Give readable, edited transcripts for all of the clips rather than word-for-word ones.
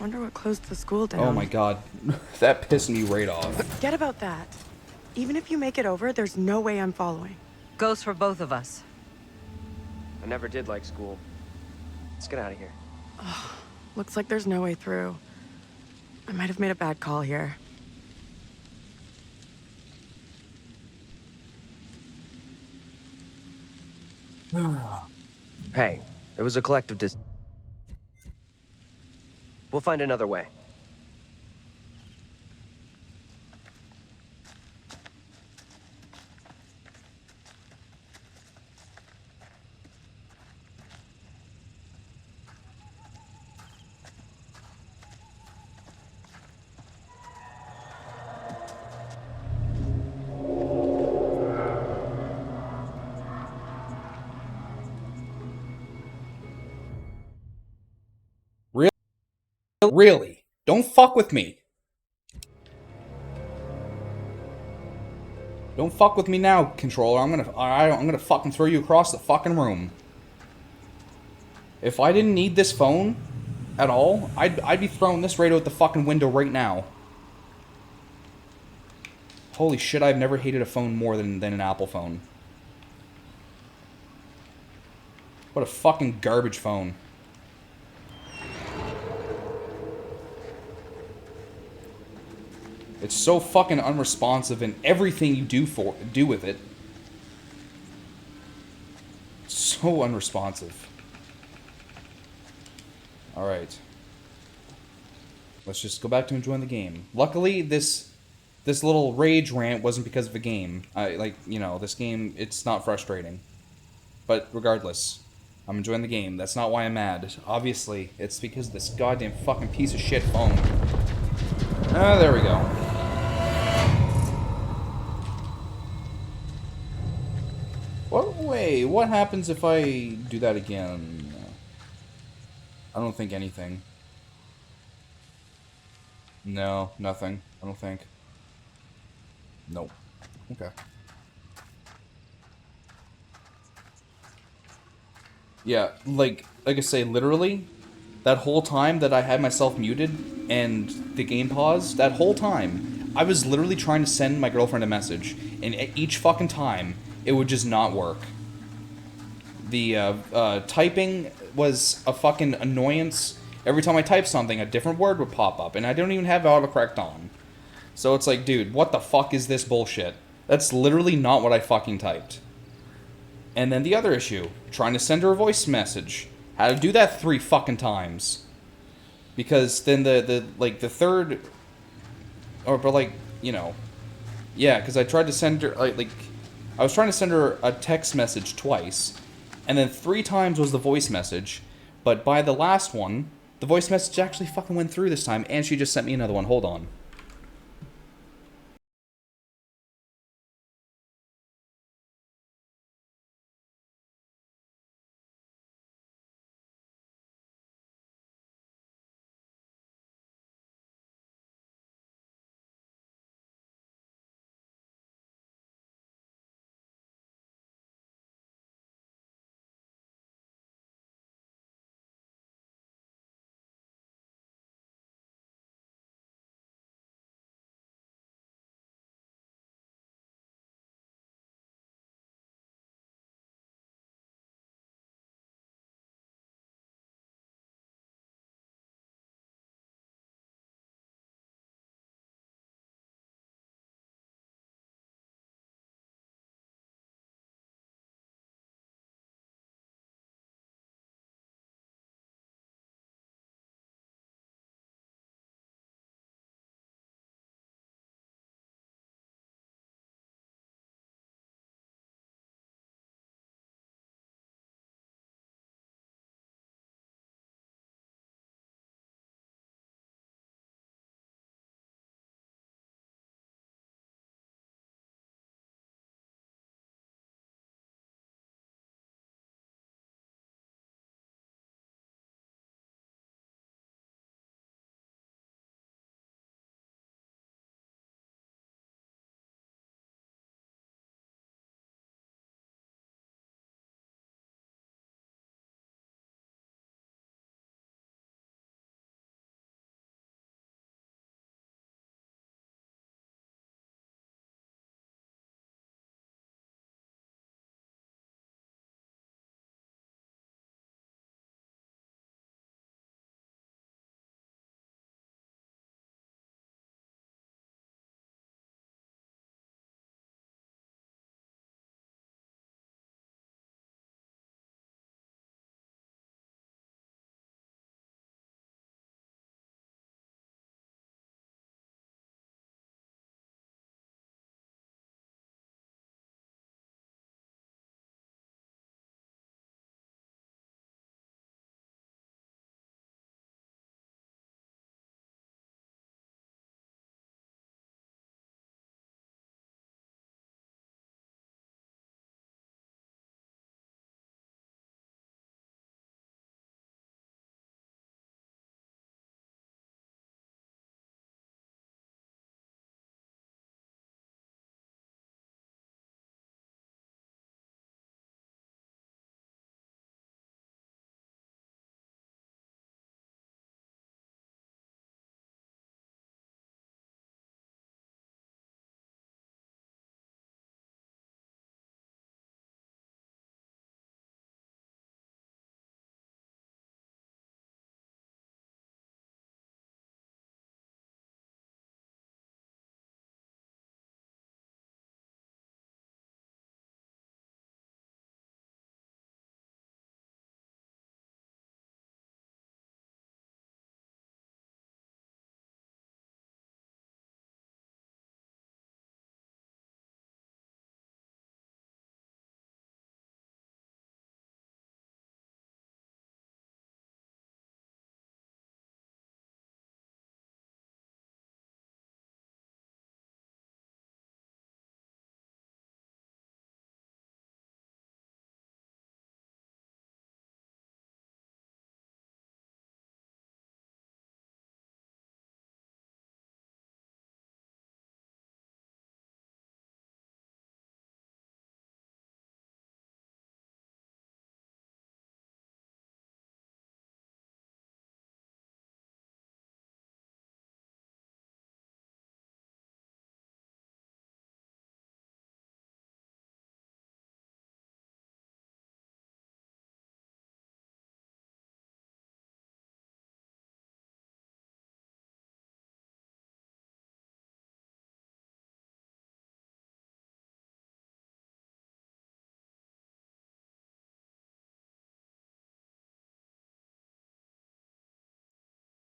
Wonder what closed the school down. Oh my god. That pissed me right off. Forget about that. Even if you make it over, there's no way I'm following. Goes for both of us. I never did like school. Let's get out of here. Looks like there's no way through. I might have made a bad call here. Hey, it was a collective We'll find another way. Really? Don't fuck with me. Don't fuck with me now, controller. I'm gonna fucking throw you across the fucking room. If I didn't need this phone at all, I'd be throwing this right out the fucking window right now. Holy shit, I've never hated a phone more than an Apple phone. What a fucking garbage phone. It's so fucking unresponsive in everything you do with it. So unresponsive. Alright. Let's just go back to enjoying the game. Luckily, this little rage rant wasn't because of a game. This game, it's not frustrating. But regardless, I'm enjoying the game. That's not why I'm mad. Obviously, it's because of this goddamn fucking piece of shit phone. Ah, there we go. What happens if I do that again? I don't think anything. No, nothing. I don't think. Nope. Okay. Yeah, like I say, literally, that whole time that I had myself muted and the game paused, that whole time, I was literally trying to send my girlfriend a message, and each fucking time, it would just not work. The typing was a fucking annoyance. Every time I typed something, a different word would pop up, and I don't even have autocorrect on. So it's like, dude, what the fuck is this bullshit? That's literally not what I fucking typed. And then the other issue, trying to send her a voice message. Had to do that 3 fucking times. Because then the third, yeah, because I tried to send her, I was trying to send her a text message twice, and then 3 times was the voice message, but by the last one, the voice message actually fucking went through this time, and she just sent me another one. Hold on.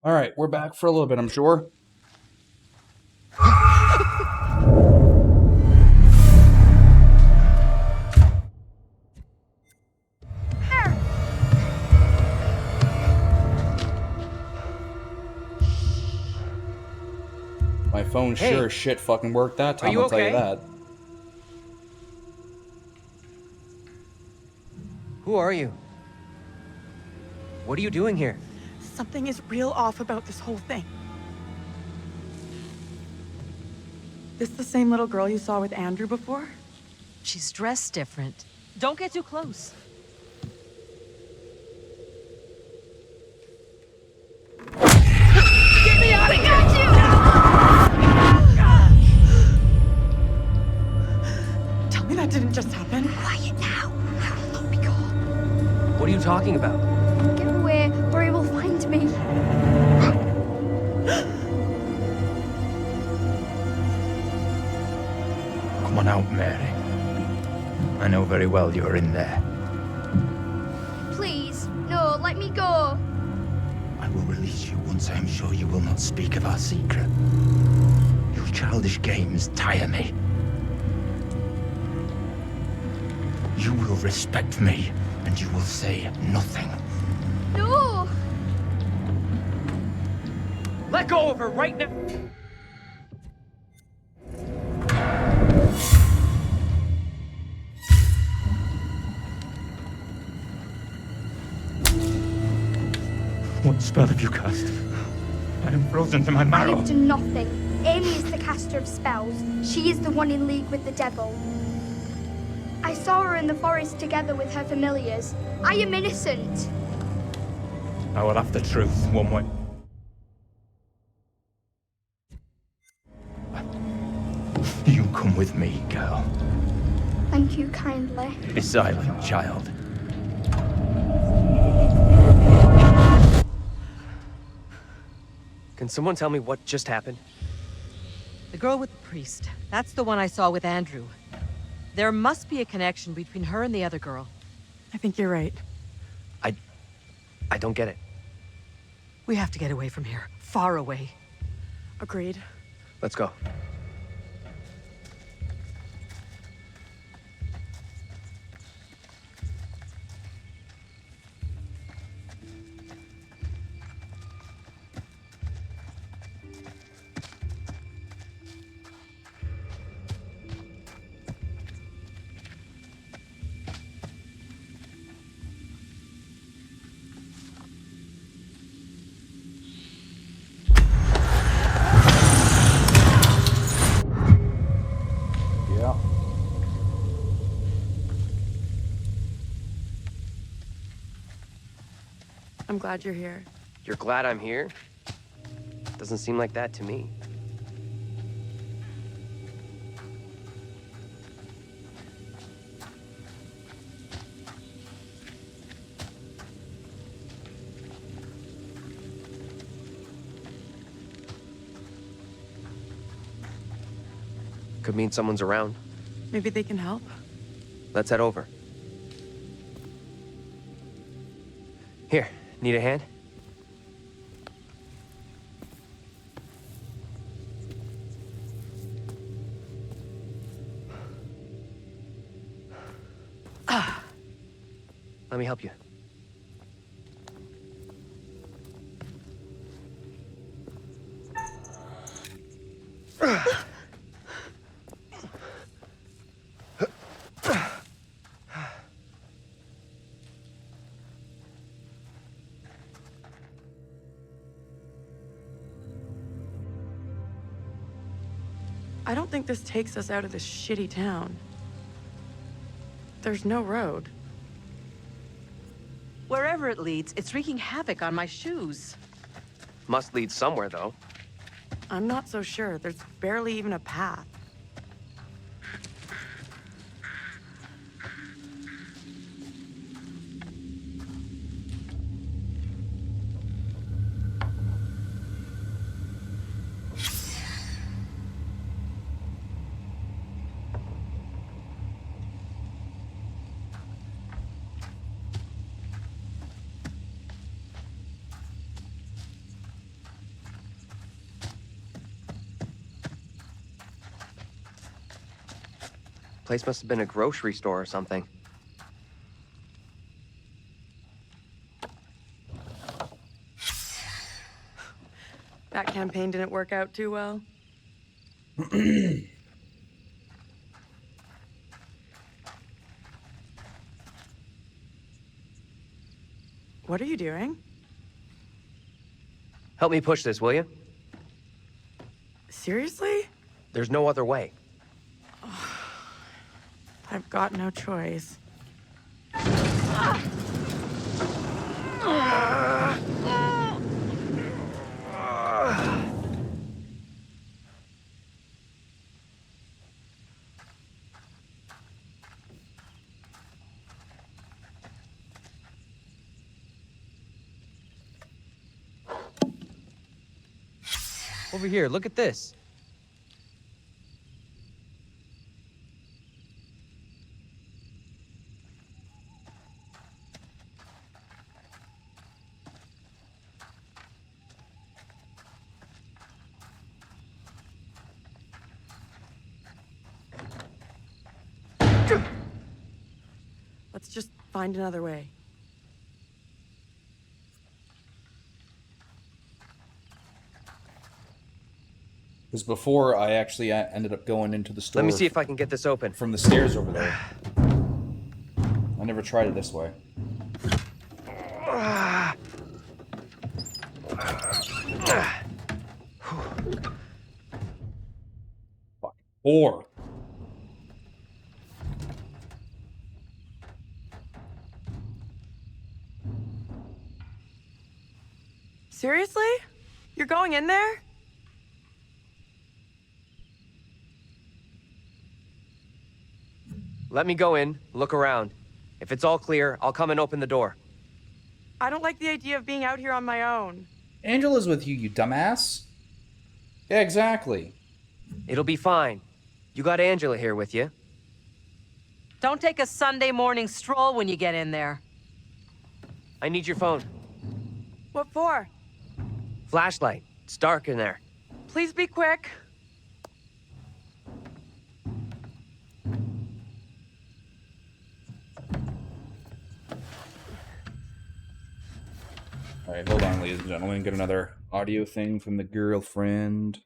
All right, we're back for a little bit, I'm sure. My phone Hey. sure as shit fucking worked that time, you I'll tell you okay? that. Who are you? What are you doing here? Something is real off about this whole thing. This the same little girl you saw with Andrew before? She's dressed different. Don't get too close. Tell me that didn't just happen. Quiet now. I will not be caught. What are you talking about? Get away, or he will find me. Come on out, Mary. I know very well you're in there. Please, no, let me go. I will release you once I am sure you will not speak of our secret. Your childish games tire me. You will respect me, and you will say nothing. No! Let go of her right now! What spell have you cast? I am frozen to my I marrow. have done nothing. Amy is the caster of spells. She is the one in league with the devil. I saw her in the forest together with her familiars. I am innocent. I will have the truth one way. You come with me, girl. Thank you kindly. Be silent, child. Can someone tell me what just happened? The girl with the priest. That's the one I saw with Andrew. There must be a connection between her and the other girl. I think you're right. I don't get it. We have to get away from here. Far away. Agreed. Let's go. Yeah. I'm glad you're here. You're glad I'm here? Doesn't seem like that to me. Could mean someone's around. Maybe they can help? Let's head over. Here, need a hand? Let me help you. I don't think this takes us out of this shitty town. There's no road. Wherever it leads, it's wreaking havoc on my shoes. Must lead somewhere, though. I'm not so sure. There's barely even a path. Place must have been a grocery store or something. That campaign didn't work out too well. What are you doing? Help me push this, will you? Seriously? There's no other way. I've got no choice. Over here, look at this. Let's just find another way. Because before, I actually ended up going into the store. Let me see if I can get this open. From the stairs over there. I never tried it this way. Fuck. Or. Seriously? You're going in there? Let me go in, look around. If it's all clear, I'll come and open the door. I don't like the idea of being out here on my own. Angela's with you, you dumbass. Yeah, exactly. It'll be fine. You got Angela here with you. Don't take a Sunday morning stroll when you get in there. I need your phone. What for? Flashlight. It's dark in there. Please be quick. Alright, hold on, ladies and gentlemen. Get another audio thing from the girlfriend.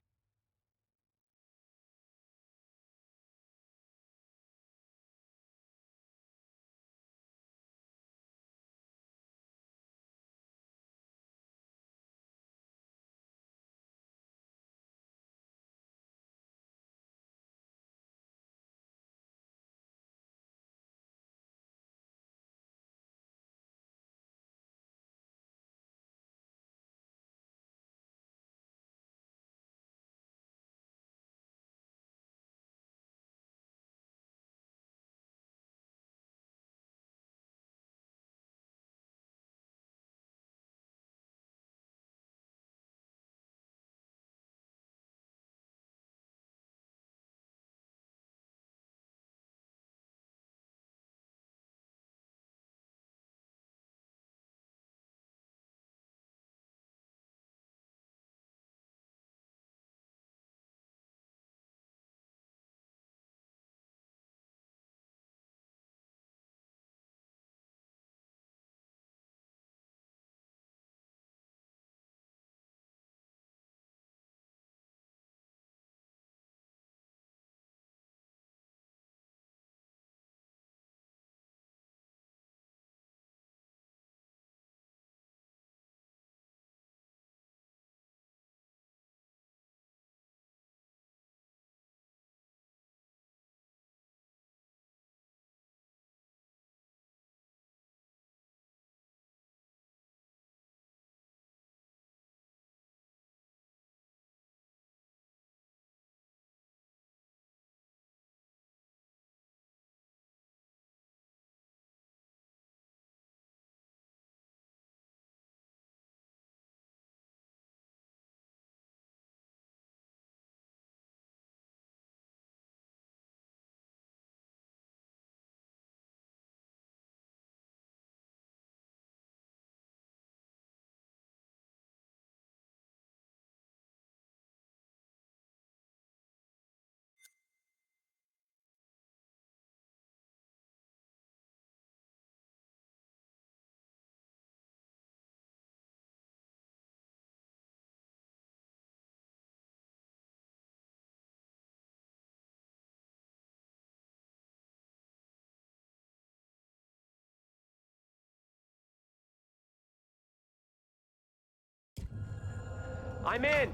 I'm in.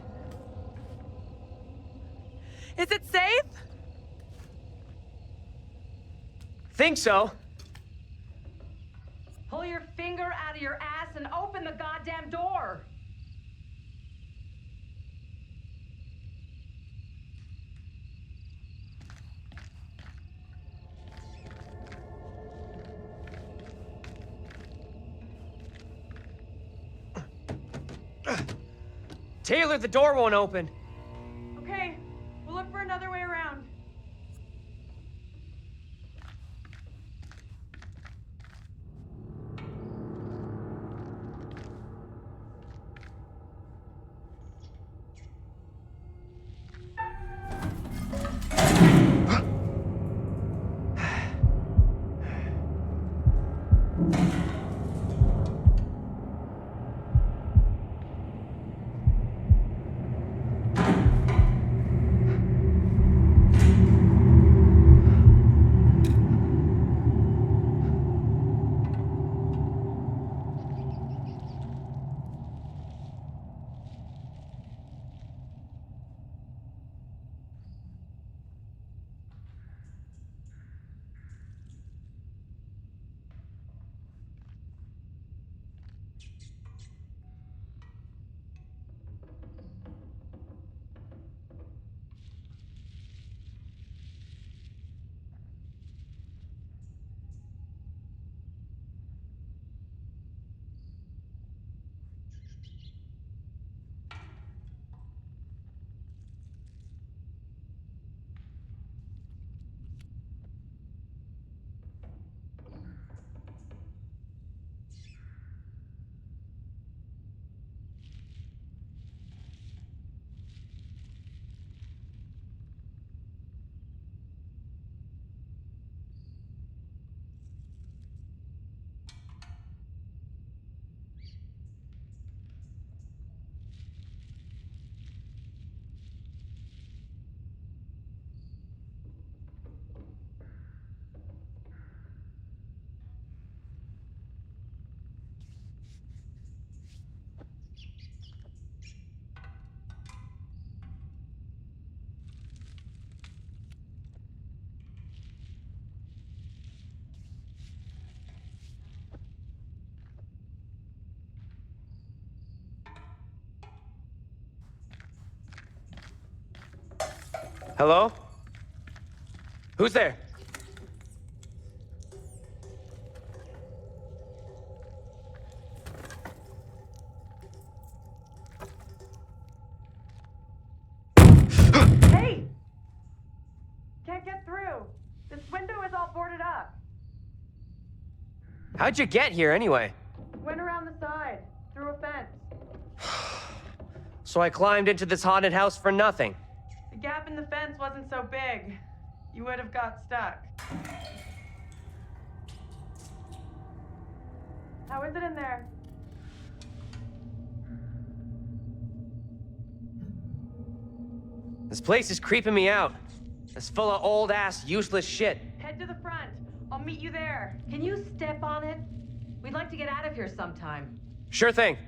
Is it safe? Think so. Pull your finger out of your ass and open the goddamn door. Taylor, the door won't open. Okay, we'll look for another way around. Hello? Who's there? Hey! Can't get through. This window is all boarded up. How'd you get here anyway? Went around the side, through a fence. So I climbed into this haunted house for nothing. The gap in the fence wasn't so big. You would have got stuck. How is it in there? This place is creeping me out. It's full of old-ass, useless shit. Head to the front. I'll meet you there. Can you step on it? We'd like to get out of here sometime. Sure thing.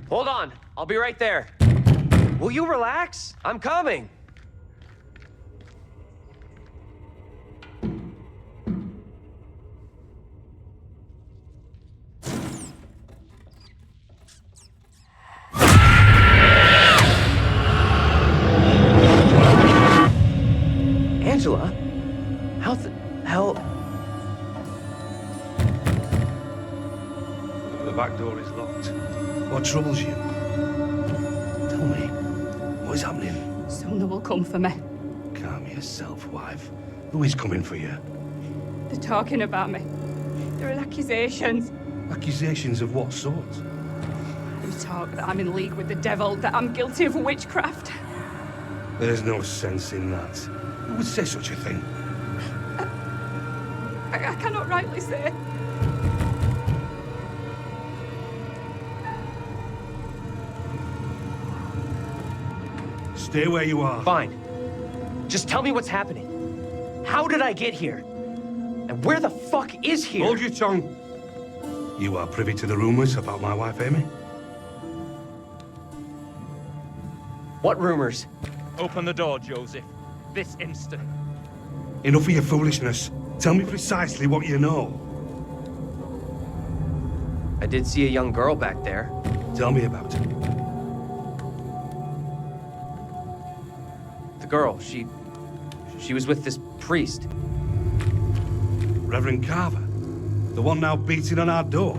Hold on. I'll be right there. Will you relax? I'm coming. Angela? How the hell? The back door is locked. What troubles you? Tell me, what is happening? Someone will come for me. Calm yourself, wife. Who is coming for you? They're talking about me. There are accusations. Accusations of what sort? They talk that I'm in league with the devil, that I'm guilty of witchcraft. There's no sense in that. Who would say such a thing? I cannot rightly say. Stay where you are. Fine. Just tell me what's happening. How did I get here? And Where the fuck is here? Hold your tongue. You are privy to the rumors about my wife, Amy? What rumors? Open the door, Joseph. This instant. Enough of your foolishness. Tell me precisely what you know. I did see a young girl back there. Tell me about it. The girl, she was with this priest. Reverend Carver? The one now beating on our door?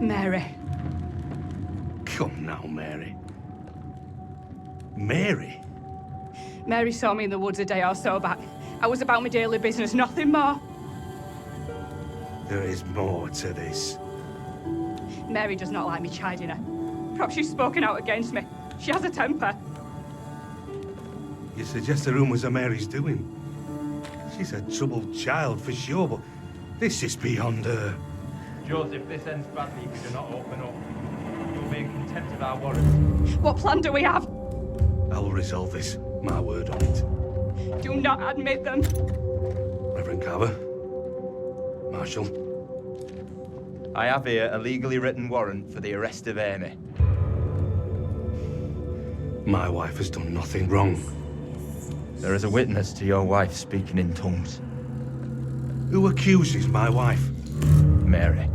Mary. Come now, Mary. Mary? Mary saw me in the woods a day or so back. I was about my daily business, nothing more. There is more to this. Mary does not like me chiding her. Perhaps she's spoken out against me. She has a temper. You suggest the rumors are Mary's doing? She's a troubled child for sure, but this is beyond her. Joseph, this ends badly if you do not open up. You'll be in contempt of our warrant. What plan do we have? I will resolve this. My word on it. Do not admit them. Reverend Carver. Marshal. I have here a legally written warrant for the arrest of Amy. My wife has done nothing wrong. There is a witness to your wife speaking in tongues. Who accuses my wife? Mary.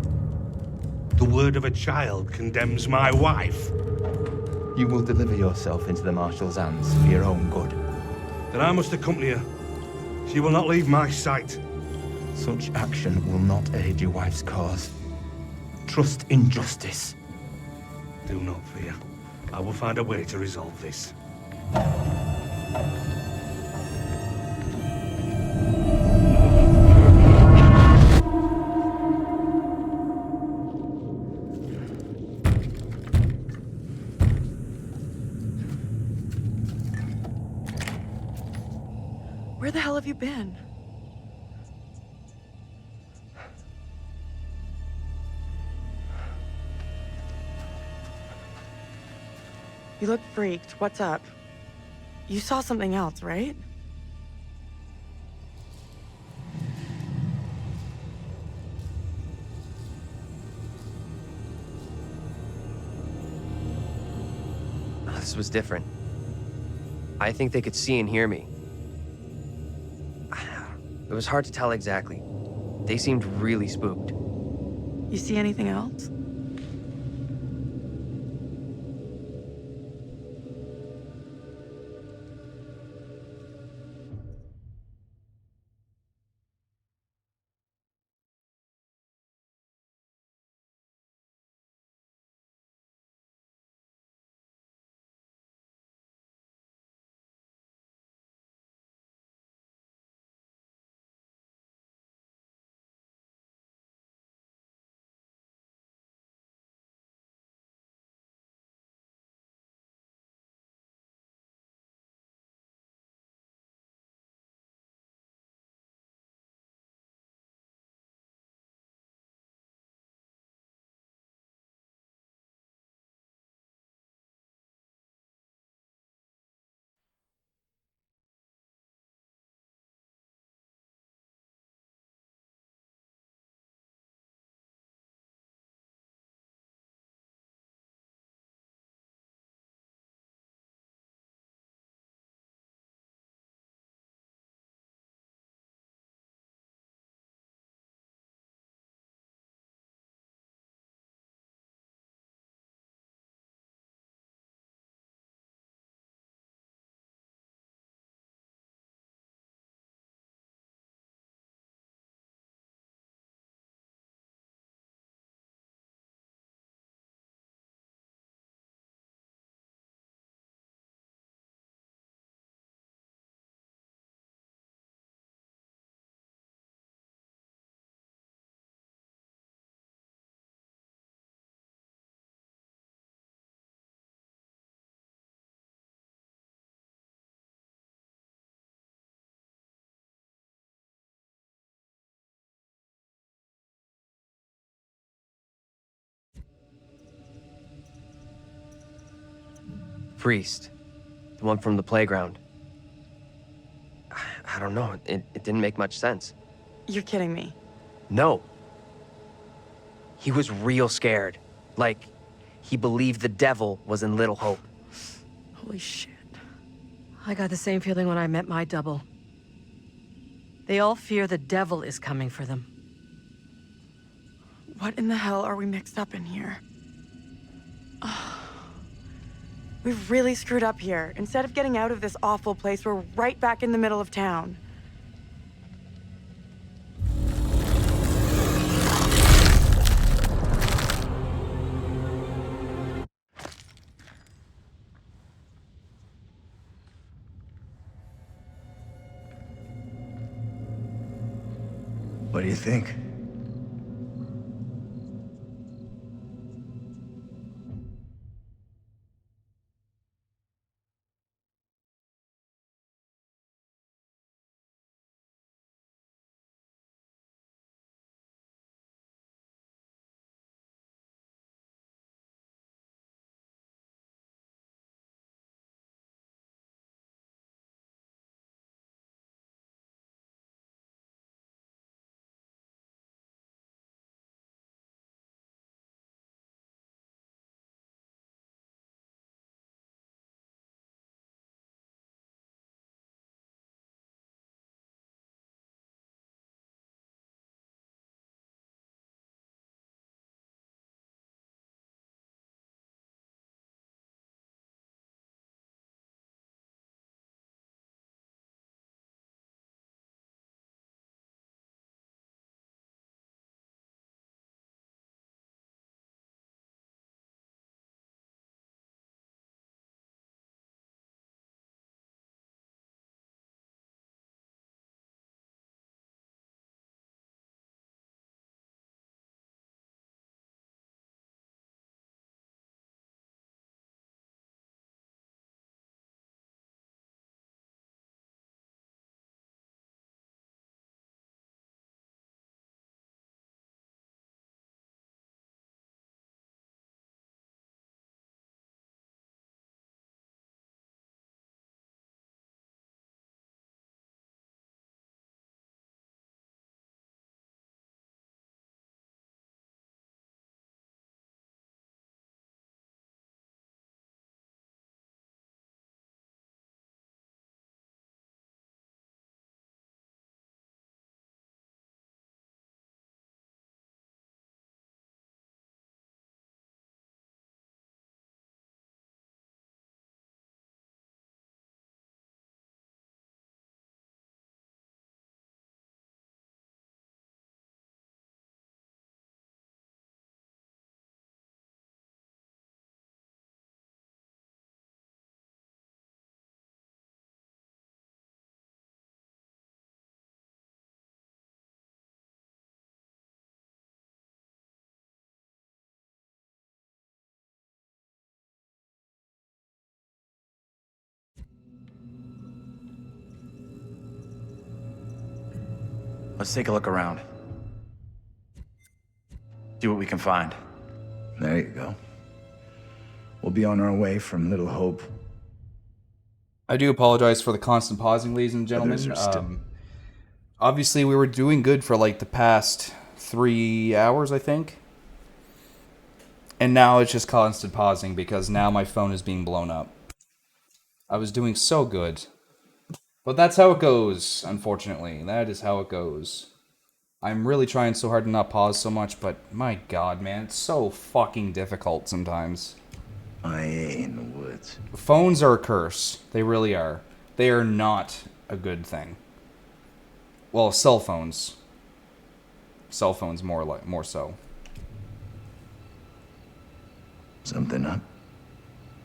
The word of a child condemns my wife. You will deliver yourself into the Marshal's hands for your own good. Then I must accompany her. She will not leave my sight. Such action will not aid your wife's cause. Trust in justice. Do not fear. I will find a way to resolve this. Where the hell have you been? You look freaked. What's up? You saw something else, right? This was different. I think they could see and hear me. It was hard to tell exactly. They seemed really spooked. You see anything else? Priest. The one from the playground. I don't know. It didn't make much sense. You're kidding me. No. He was real scared. Like, he believed the devil was in Little Hope. Holy shit. I got the same feeling when I met my double. They all fear the devil is coming for them. What in the hell are we mixed up in here? We've really screwed up here. Instead of getting out of this awful place, we're right back in the middle of town. What do you think? Let's take a look around. See what we can find. There you go. We'll be on our way from Little Hope. I do apologize for the constant pausing, ladies and gentlemen. Obviously, we were doing good for like the past 3 hours, I think. And now it's just constant pausing because now my phone is being blown up. I was doing so good. But that's how it goes, unfortunately. That is how it goes. I'm really trying so hard to not pause so much, but my god, man, it's so fucking difficult sometimes. IA in the woods. Phones are a curse. They really are. They are not a good thing. Well, cell phones. Cell phones more so. Something up?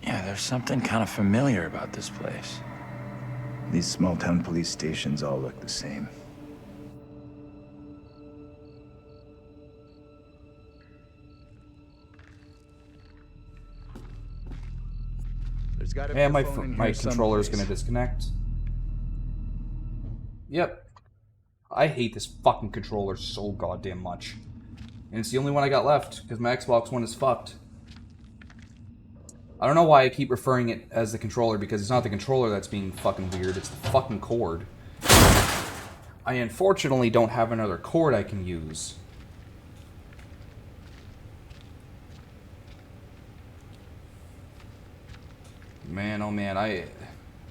Yeah, there's something kind of familiar about this place. These small-town police stations all look the same. There's gotta be Yeah, a my phone in my here controller is someplace. gonna disconnect. Yep. I hate this fucking controller so goddamn much. And it's the only one I got left, because my Xbox One is fucked. I don't know why I keep referring it as the controller, because it's not the controller that's being fucking weird, it's the fucking cord. I unfortunately don't have another cord I can use. Man, oh man,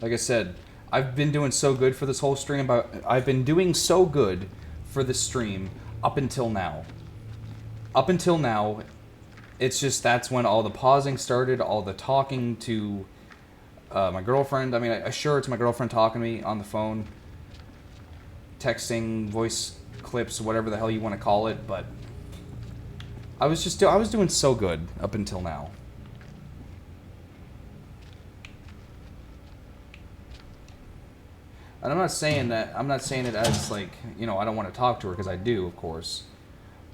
like I said, I've been doing so good for this whole stream, but I've been doing so good for this stream up until now. Up until now, it's just that's when all the pausing started, all the talking to my girlfriend. I mean, sure, it's my girlfriend talking to me on the phone, texting, voice clips, whatever the hell you want to call it, but I was doing so good up until now. And I'm not saying it as like, you know, I don't want to talk to her, because I do, of course.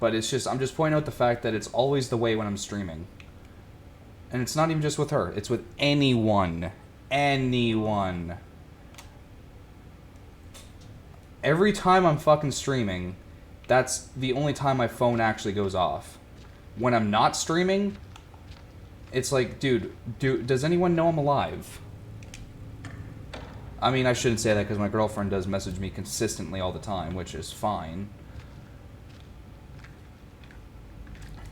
But it's just, I'm just pointing out the fact that it's always the way when I'm streaming. And it's not even just with her, it's with anyone. Anyone. Every time I'm fucking streaming, that's the only time my phone actually goes off. When I'm not streaming, it's like, dude, does anyone know I'm alive? I mean, I shouldn't say that because my girlfriend does message me consistently all the time, which is fine.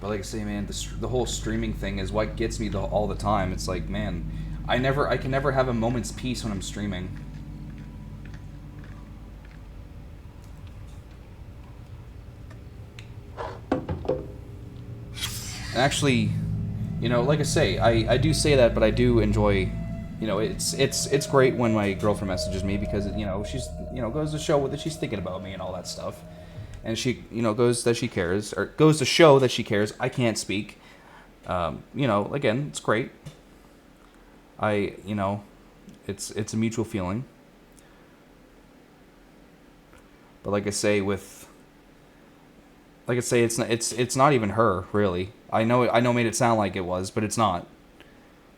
But like I say, man, the whole streaming thing is what gets me all the time. It's like, man, I can never have a moment's peace when I'm streaming. And actually, you know, like I say, I do say that, but I do enjoy, you know, it's great when my girlfriend messages me because, you know, she's, you know, goes to show that she's thinking about me and all that stuff. And she, you know, goes that she cares, or goes to show that she cares. I can't speak. You know, again, it's great. You know, it's a mutual feeling. But like I say, it's not even her, really. I know it made it sound like it was, but it's not.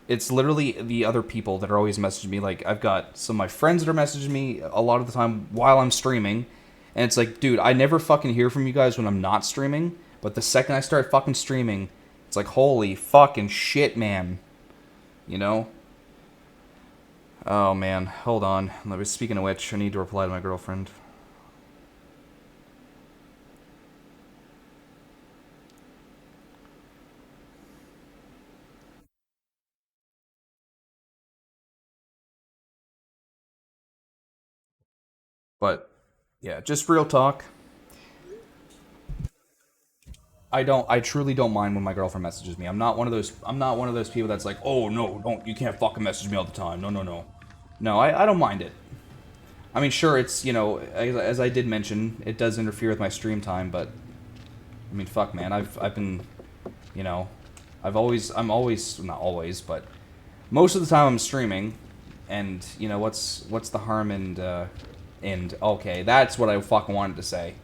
It's literally the other people that are always messaging me. Like, I've got some of my friends that are messaging me a lot of the time while I'm streaming. And it's like, dude, I never fucking hear from you guys when I'm not streaming. But the second I start fucking streaming, it's like, holy fucking shit, man. You know? Oh, man. Hold on. Speaking of which, I need to reply to my girlfriend. But, yeah, just real talk. I truly don't mind when my girlfriend messages me. I'm not one of those people that's like, oh no, you can't fucking message me all the time. No. No, I don't mind it. I mean, sure, it's, you know, as I did mention, it does interfere with my stream time, but I mean, fuck, man, I've been, you know, I'm always, not always, but most of the time I'm streaming, and, you know, what's the harm in, okay, that's what I fucking wanted to say.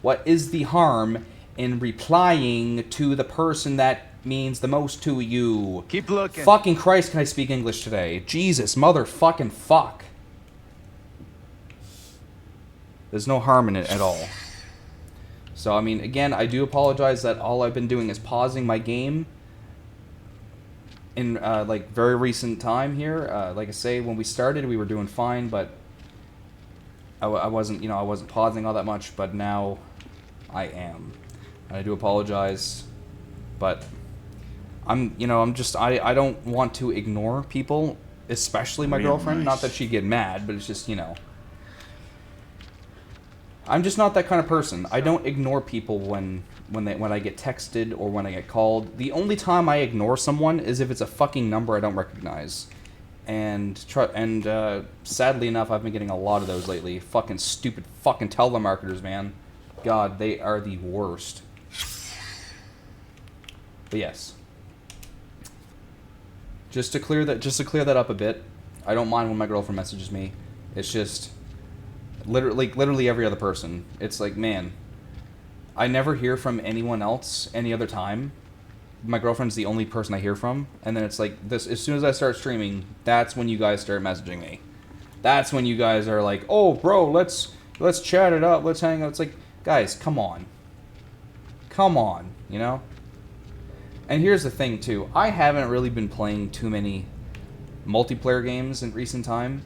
What is the harm in replying to the person that means the most to you? Keep looking. Fucking Christ, can I speak English today? Jesus, motherfucking fuck. There's no harm in it at all. So, I mean, again, I do apologize that all I've been doing is pausing my game in, like, very recent time here. Like I say, when we started, we were doing fine, but I wasn't, you know, I wasn't pausing all that much, but now I am. And I do apologize, but I don't want to ignore people, especially my girlfriend. Not that she'd get mad, but it's just, you know, I'm just not that kind of person. I don't ignore people when I get texted or when I get called. The only time I ignore someone is if it's a fucking number I don't recognize. And sadly enough, I've been getting a lot of those lately. Fucking stupid fucking telemarketers, man. God, they are the worst. But yes. Just to clear that up a bit, I don't mind when my girlfriend messages me. It's just literally every other person. It's like, man, I never hear from anyone else any other time. My girlfriend's the only person I hear from, and then it's like this. As soon as I start streaming, that's when you guys start messaging me. That's when you guys are like, "Oh, bro, let's chat it up, let's hang out." It's like, guys, come on, you know. And here's the thing too: I haven't really been playing too many multiplayer games in recent time.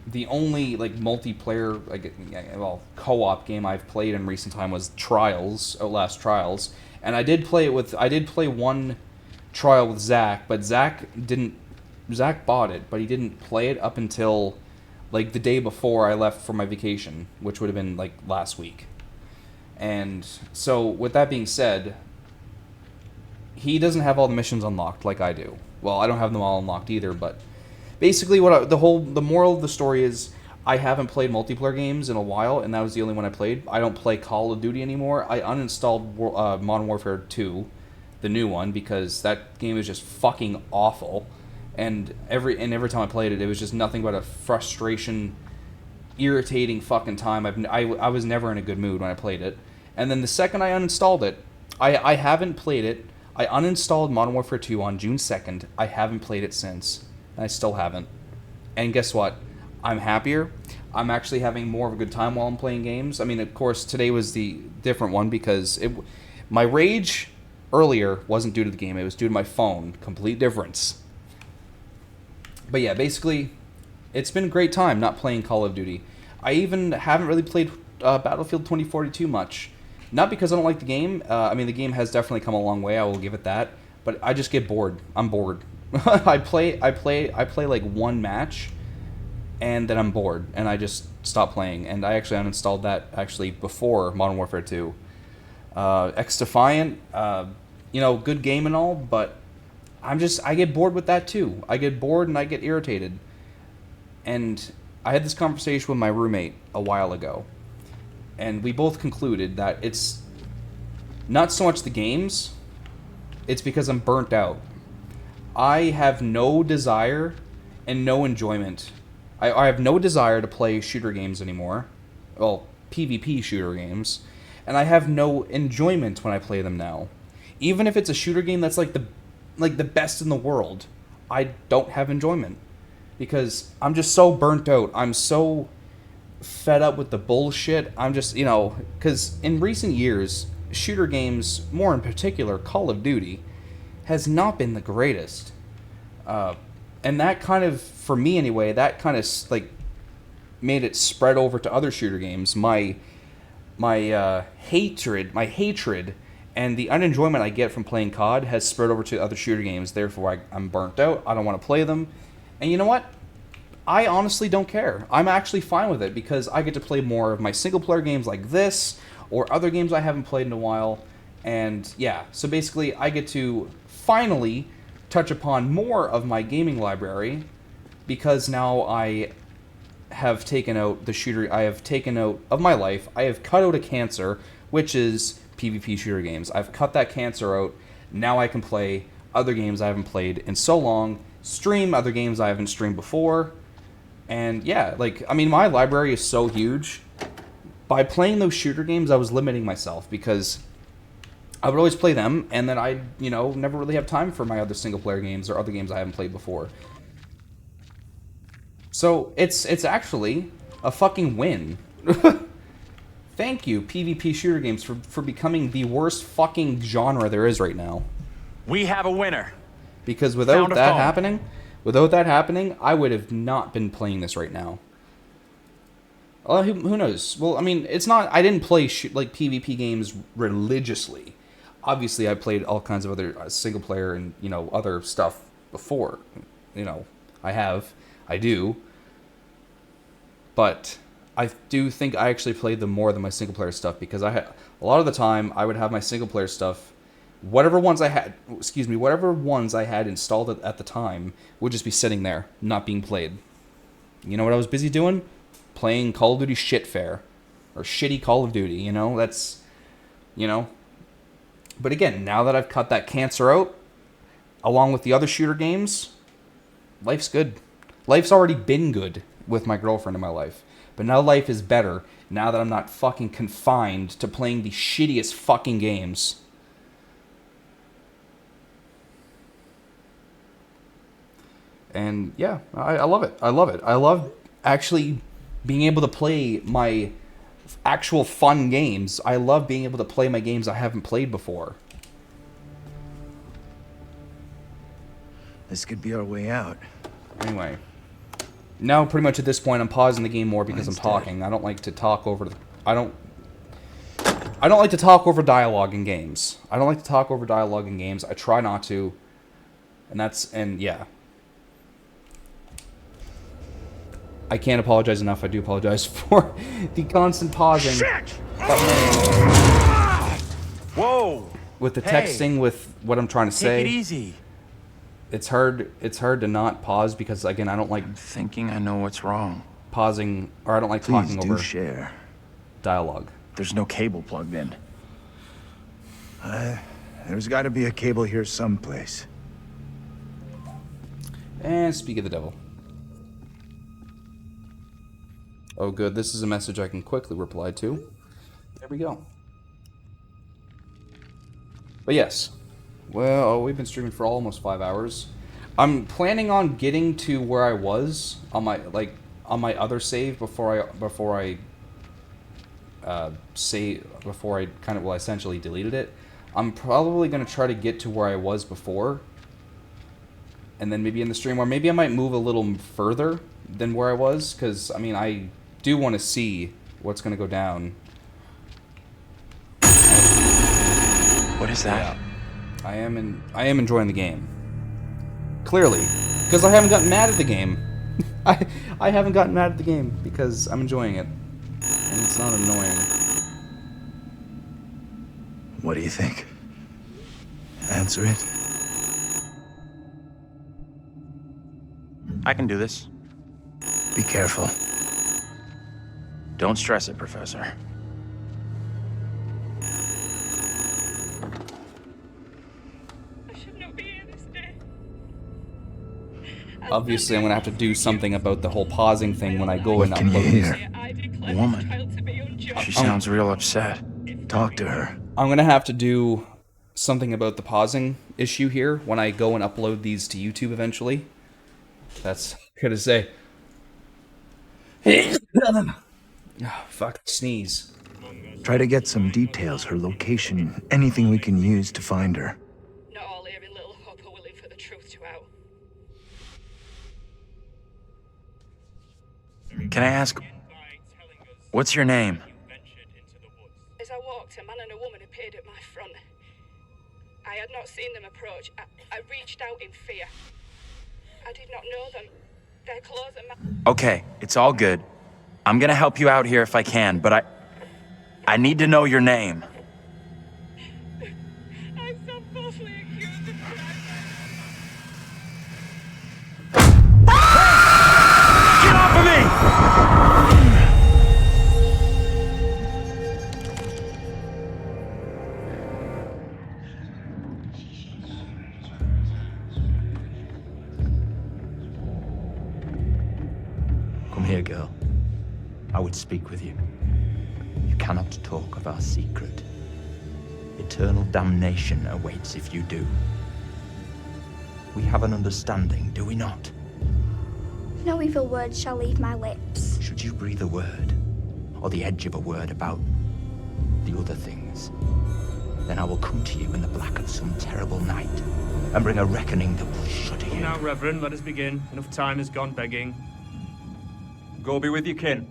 the only like multiplayer, like, well, co-op game I've played in recent time was Trials, Outlast Trials, and I did play one trial with Zach, but Zach bought it, but he didn't play it up until like the day before I left for my vacation, which would have been like last week. And so with that being said, he doesn't have all the missions unlocked like I do. Well, I don't have them all unlocked either, but basically the moral of the story is I haven't played multiplayer games in a while, and that was the only one I played. I don't play Call of Duty anymore. I uninstalled Modern Warfare 2, the new one, because that game is just fucking awful. And every time I played it, it was just nothing but a frustration, irritating fucking time. I was never in a good mood when I played it. And then the second I uninstalled it, I haven't played it. I uninstalled Modern Warfare 2 on June 2nd. I haven't played it since. And I still haven't. And guess what? I'm happier. I'm actually having more of a good time while I'm playing games. I mean, of course, today was the different one because my rage earlier wasn't due to the game. It was due to my phone. Complete difference. But yeah, basically, it's been a great time not playing Call of Duty. I even haven't really played Battlefield 2042 much. Not because I don't like the game. I mean, the game has definitely come a long way. I will give it that. But I just get bored. I'm bored. I play like one match, and then I'm bored, and I just stop playing. And I actually uninstalled that actually before Modern Warfare 2. X Defiant, good game and all, but I get bored with that too. I get bored and I get irritated. And I had this conversation with my roommate a while ago, and we both concluded that it's not so much the games, it's because I'm burnt out. I have no desire and no enjoyment. I have no desire to play shooter games anymore. Well, PvP shooter games. And I have no enjoyment when I play them now. Even if it's a shooter game that's like the best in the world, I don't have enjoyment. Because I'm just so burnt out. I'm so fed up with the bullshit. I'm just, because in recent years, shooter games, more in particular Call of Duty, has not been the greatest. And that kind of, for me anyway, that kind of like made it spread over to other shooter games. My hatred and the unenjoyment I get from playing COD has spread over to other shooter games. Therefore, I'm burnt out. I don't want to play them. And you know what? I honestly don't care. I'm actually fine with it because I get to play more of my single-player games like this or other games I haven't played in a while. And yeah, so basically I get to finally touch upon more of my gaming library because now I have taken out the shooter. I have taken out of my life. I have cut out a cancer, which is PvP shooter games. I've cut that cancer out. Now I can play other games I haven't played in so long, stream other games I haven't streamed before. And yeah, my library is so huge. By playing those shooter games, I was limiting myself because I would always play them, and then I, never really have time for my other single-player games or other games I haven't played before. So, it's actually a fucking win. Thank you, PvP shooter games, for becoming the worst fucking genre there is right now. We have a winner. Because without that happening, I would have not been playing this right now. Well, who knows? Well, I mean, it's not... I didn't play PvP games religiously. Obviously, I played all kinds of other single-player and, other stuff before. I do. But I do think I actually played them more than my single-player stuff because a lot of the time, I would have my single-player stuff... Whatever ones I had installed at the time would just be sitting there, not being played. You know what I was busy doing? Playing Call of Duty Shitfare. Or shitty Call of Duty, that's... But again, now that I've cut that cancer out, along with the other shooter games, life's good. Life's already been good with my girlfriend in my life. But now life is better, now that I'm not fucking confined to playing the shittiest fucking games. And yeah, I love it. I love it. I love actually being able to play my actual fun games. I love being able to play my games I haven't played before. This could be our way out. Anyway. Now, pretty much at this point, I'm pausing the game more because Mine's I'm talking. I don't like to talk over the... I don't like to talk over dialogue in games. I try not to. And yeah. I can't apologize enough. I do apologize for the constant pausing. Shit! But man, Whoa! with the Hey, texting, with what I'm trying to say, take it easy. it's hard to not pause because, again, I don't like Thinking I know what's wrong. pausing, or I don't like talking over share. dialogue. There's no cable plugged in. There's got to be a cable here someplace. And speak of the devil. Oh good, this is a message I can quickly reply to. There we go. But yes. Well, we've been streaming for almost 5 hours. I'm planning on getting to where I was on my other save before I essentially deleted it. I'm probably going to try to get to where I was before, and then maybe in the stream, or maybe I might move a little further than where I was, because I mean, I do want to see what's going to go down. What is that? Yeah. I am enjoying the game. Clearly, because I haven't gotten mad at the game. I haven't gotten mad at the game because I'm enjoying it, and it's not annoying. What do you think? Answer it. I can do this. Be careful. Don't stress it, Professor. Obviously, I'm gonna have to do something about the whole pausing thing when I go and Can you upload hear? these. A woman. She sounds real upset. Talk to her. I'm gonna have to do something about the pausing issue here when I go and upload these to YouTube eventually. That's what I'm gonna say. Oh, fuck, sneeze. Try to get some details, her location, anything we can use to find her. Not all here in Little Hope are willing for the truth to out. Can I ask, what's your name? As I walked, a man and a woman appeared at my front. I had not seen them approach. I reached out in fear. I did not know them. Their clothes and Okay, it's all good. I'm gonna help you out here if I can, but I need to know your name. I'm so falsely accused of crime. Get off of me! Come here, girl. I would speak with you. You cannot talk of our secret. Eternal damnation awaits if you do. We have an understanding, do we not? No evil word shall leave my lips. Should you breathe a word, or the edge of a word about the other things, then I will come to you in the black of some terrible night and bring a reckoning that will shudder you. Now, Reverend, let us begin. Enough time has gone begging. Go be with your kin.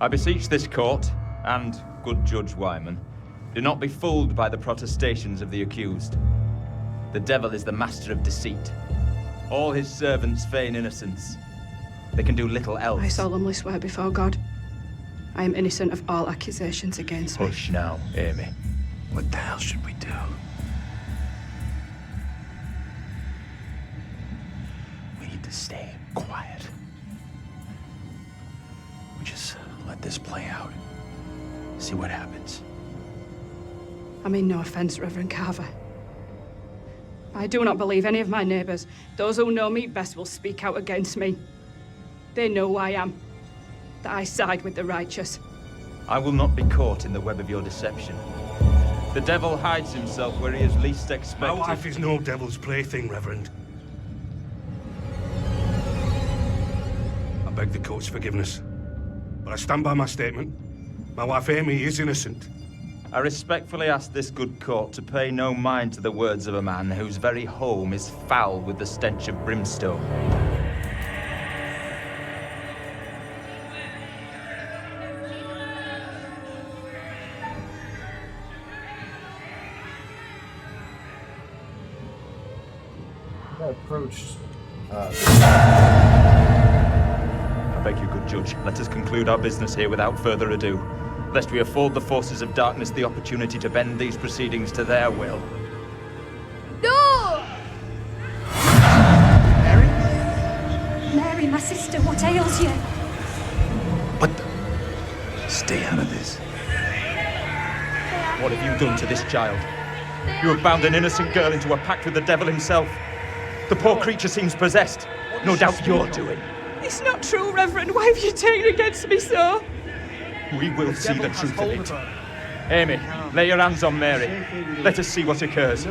I beseech this court, and good Judge Wyman, do not be fooled by the protestations of the accused. The devil is the master of deceit. All his servants feign innocence. They can do little else. I solemnly swear before God, I am innocent of all accusations against me. Hush now, Amy. What the hell should we do? We need to stay quiet. We just let this play out. See what happens. I mean no offense, Reverend Carver. I do not believe any of my neighbors. Those who know me best will speak out against me. They know who I am, that I side with the righteous. I will not be caught in the web of your deception. The devil hides himself where he is least expected. My wife is no devil's plaything, Reverend. I beg the court's forgiveness, but I stand by my statement. My wife Amy is innocent, I respectfully ask this good court to pay no mind to the words of a man whose very home is foul with the stench of brimstone. I approached. I beg you, good judge, let us conclude our business here without further ado, lest we afford the forces of darkness the opportunity to bend these proceedings to their will. No! Mary? Mary, my sister, what ails you? What the? Stay out of this. What have you done to this child? You have bound an innocent girl into a pact with the devil himself. The poor creature seems possessed. No doubt you're doing. It's not true, Reverend. Why have you taken against me so? We will see the truth of it. Amy, lay your hands on Mary. Let us see what occurs.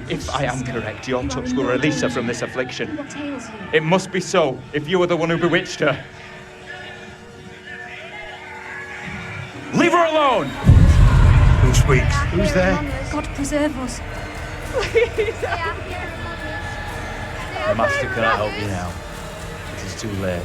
If I am correct, your touch will release her from this affliction. What ails you? It must be so, if you are the one who bewitched her. Leave her alone! Who speaks? Who's there? God preserve us. The master cannot help you now. It is too late.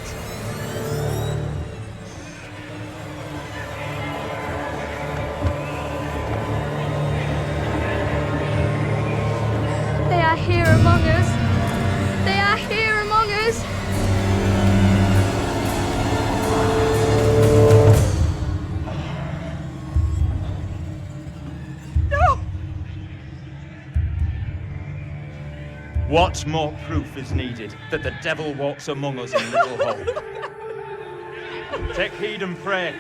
They are here among us. They are here among us. No! What more proof is needed that the devil walks among us in Little Hope? Take heed and pray.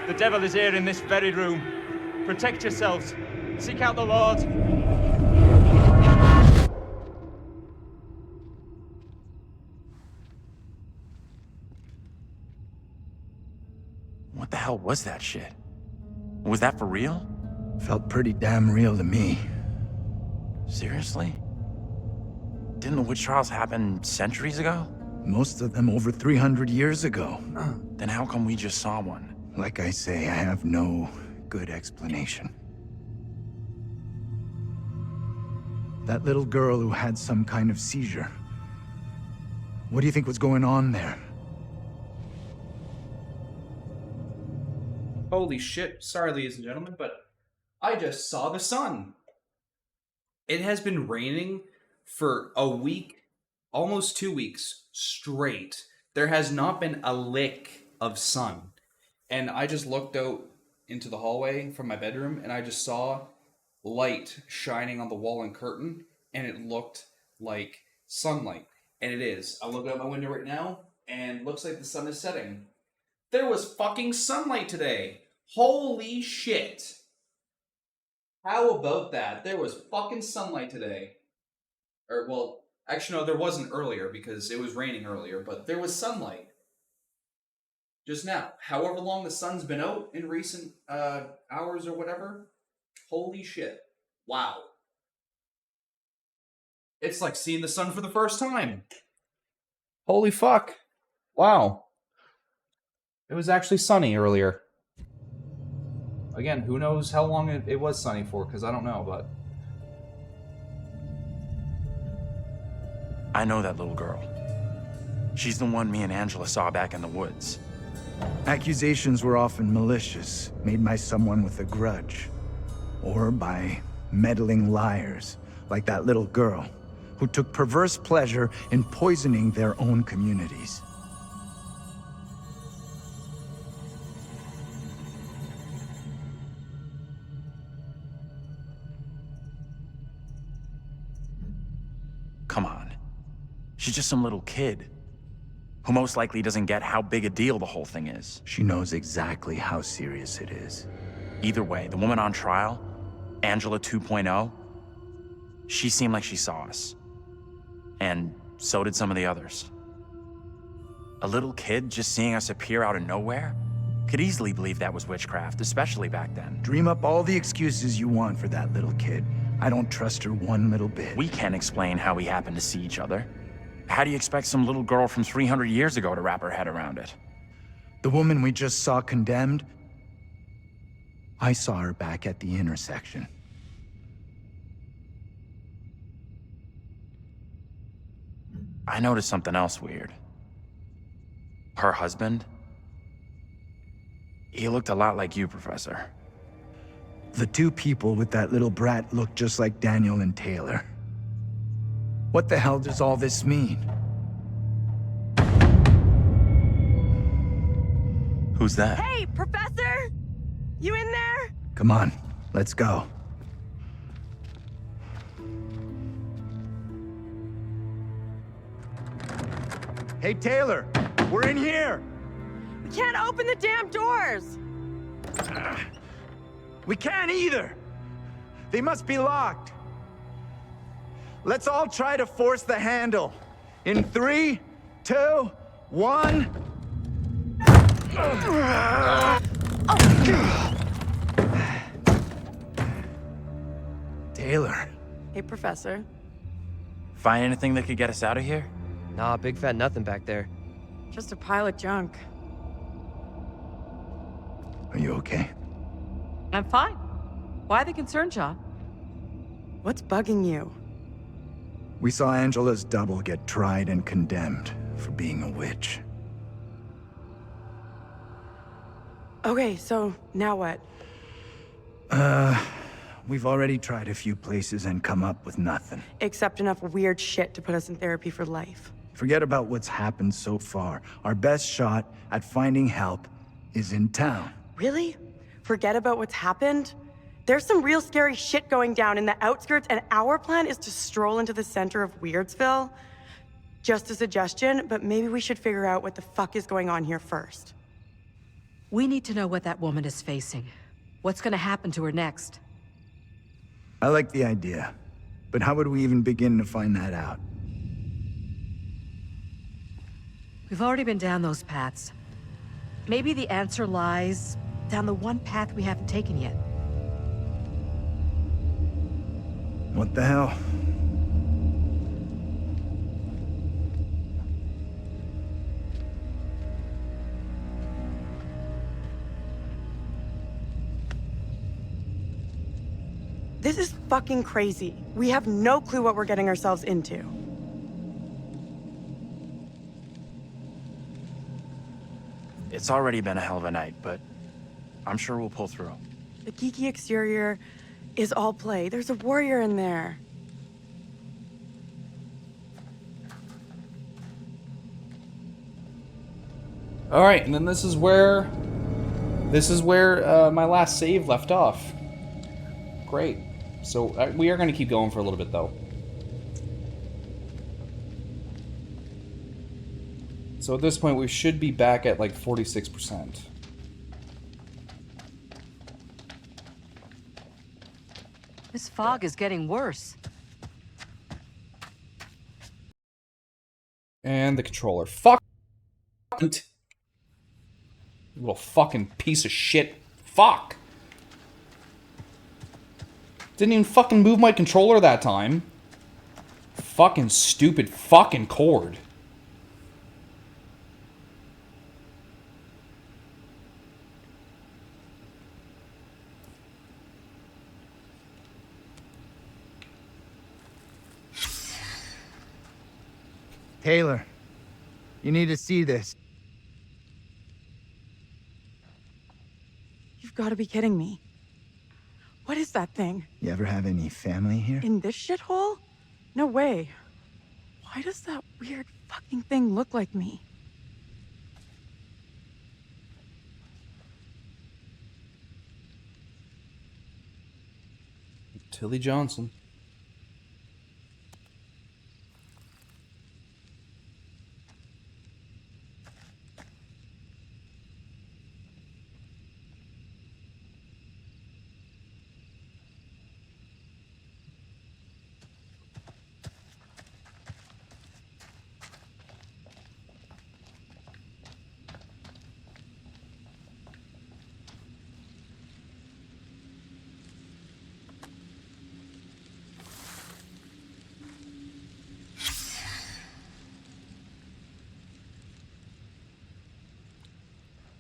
The devil is here in this very room. Protect yourselves. Seek out the Lord. What the hell was that shit? Was that for real? Felt pretty damn real to me. Seriously? Didn't the witch trials happen centuries ago? Most of them over 300 years ago. Then how come we just saw one? Like I say, I have no good explanation. That little girl who had some kind of seizure. What do you think was going on there? Holy shit. Sorry, ladies and gentlemen, but I just saw the sun. It has been raining for a week, almost 2 weeks straight. There has not been a lick of sun. And I just looked out into the hallway from my bedroom and I just saw light shining on the wall and curtain, and it looked like sunlight. And it is. I'm looking out my window right now and it looks like the sun is setting. There was fucking sunlight today. Holy shit. How about that? There was fucking sunlight today. Or, well, actually, no, there wasn't earlier because it was raining earlier, but there was sunlight. Just now. However long the sun's been out in recent hours or whatever. Holy shit. Wow. It's like seeing the sun for the first time. Holy fuck. Wow. It was actually sunny earlier. Again, who knows how long it was sunny for, because I don't know, but... I know that little girl. She's the one me and Angela saw back in the woods. Accusations were often malicious, made by someone with a grudge. Or by meddling liars, like that little girl, who took perverse pleasure in poisoning their own communities. Come on. She's just some little kid who most likely doesn't get how big a deal the whole thing is. She knows exactly how serious it is. Either way, the woman on trial, Angela 2.0, she seemed like she saw us. And so did some of the others. A little kid just seeing us appear out of nowhere could easily believe that was witchcraft, especially back then. Dream up all the excuses you want for that little kid. I don't trust her one little bit. We can't explain how we happened to see each other. How do you expect some little girl from 300 years ago to wrap her head around it? The woman we just saw condemned, I saw her back at the intersection. I noticed something else weird. Her husband? He looked a lot like you, Professor. The two people with that little brat look just like Daniel and Taylor. What the hell does all this mean? Who's that? Hey, Professor! You in there? Come on, let's go. Hey, Taylor! We're in here! We can't open the damn doors! We can't either! They must be locked. Let's all try to force the handle. In 3, 2, 1... Taylor. Hey, Professor. Find anything that could get us out of here? Nah, big fat nothing back there. Just a pile of junk. Are you okay? I'm fine. Why the concern, John? What's bugging you? We saw Angela's double get tried and condemned for being a witch. Okay, so now what? We've already tried a few places and come up with nothing. Except enough weird shit to put us in therapy for life. Forget about what's happened so far. Our best shot at finding help is in town. Really? Forget about what's happened? There's some real scary shit going down in the outskirts, and our plan is to stroll into the center of Weirdsville. Just a suggestion, but maybe we should figure out what the fuck is going on here first. We need to know what that woman is facing. What's gonna happen to her next? I like the idea, but how would we even begin to find that out? We've already been down those paths. Maybe the answer lies down the one path we haven't taken yet. What the hell? This is fucking crazy. We have no clue what we're getting ourselves into. It's already been a hell of a night, but I'm sure we'll pull through. The geeky exterior is all play. There's a warrior in there. Alright, and then this is where my last save left off. Great. So we are going to keep going for a little bit, though. So at this point, we should be back at like 46%. This fog is getting worse. And the controller. Fuck! You little fucking piece of shit. Fuck! Didn't even fucking move my controller that time. Fucking stupid fucking cord. Taylor, you need to see this. You've got to be kidding me. What is that thing? You ever have any family here? In this shithole? No way. Why does that weird fucking thing look like me? Tilly Johnson.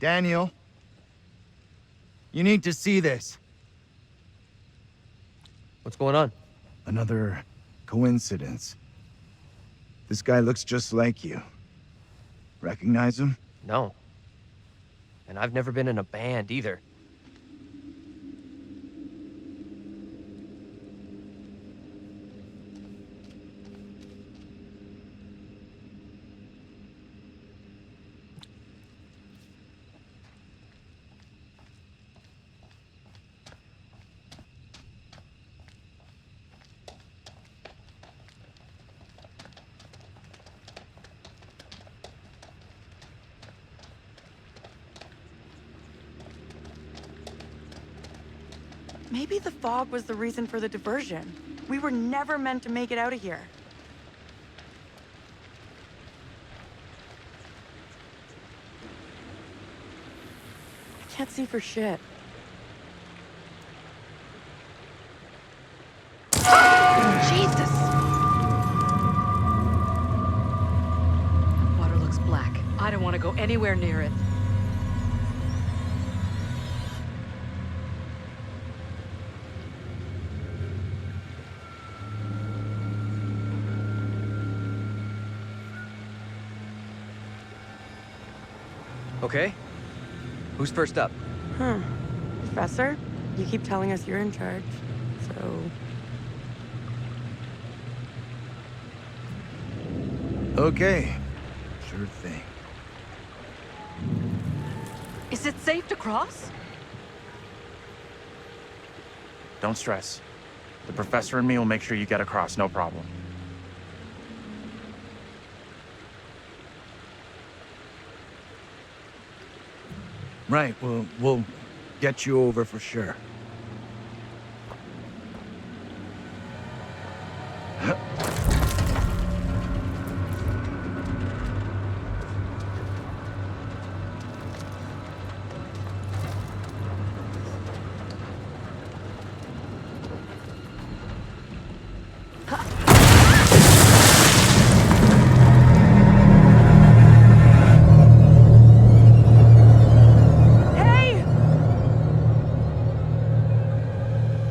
Daniel? You need to see this. What's going on? Another coincidence. This guy looks just like you. Recognize him? No. And I've never been in a band either. Maybe the fog was the reason for the diversion. We were never meant to make it out of here. I can't see for shit. Jesus! Water looks black. I don't want to go anywhere near it. Okay. Who's first up? Professor, you keep telling us you're in charge, so... Okay. Sure thing. Is it safe to cross? Don't stress. The professor and me will make sure you get across, no problem. Right, we'll get you over for sure.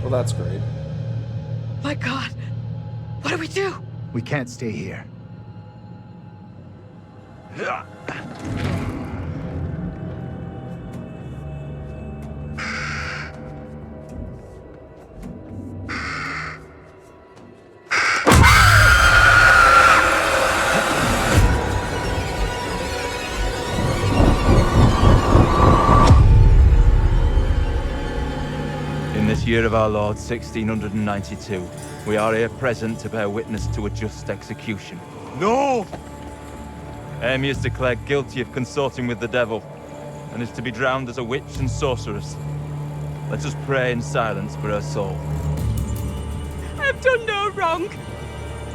That's great. My God! What do we do? We can't stay here. Year of our Lord 1692, we are here present to bear witness to a just execution. No! Amy is declared guilty of consorting with the devil, and is to be drowned as a witch and sorceress. Let us pray in silence for her soul. I've done no wrong.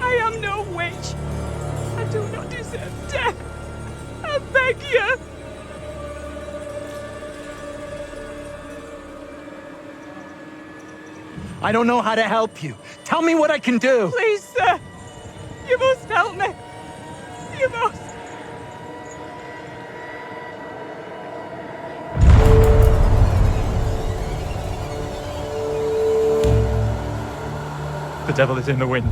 I am no witch. I do not deserve death. I beg you. I don't know how to help you. Tell me what I can do. Please, sir. You must help me. You must. The devil is in the wind,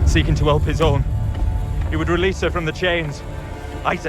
seeking to help his own. He would release her from the chains. Isaac,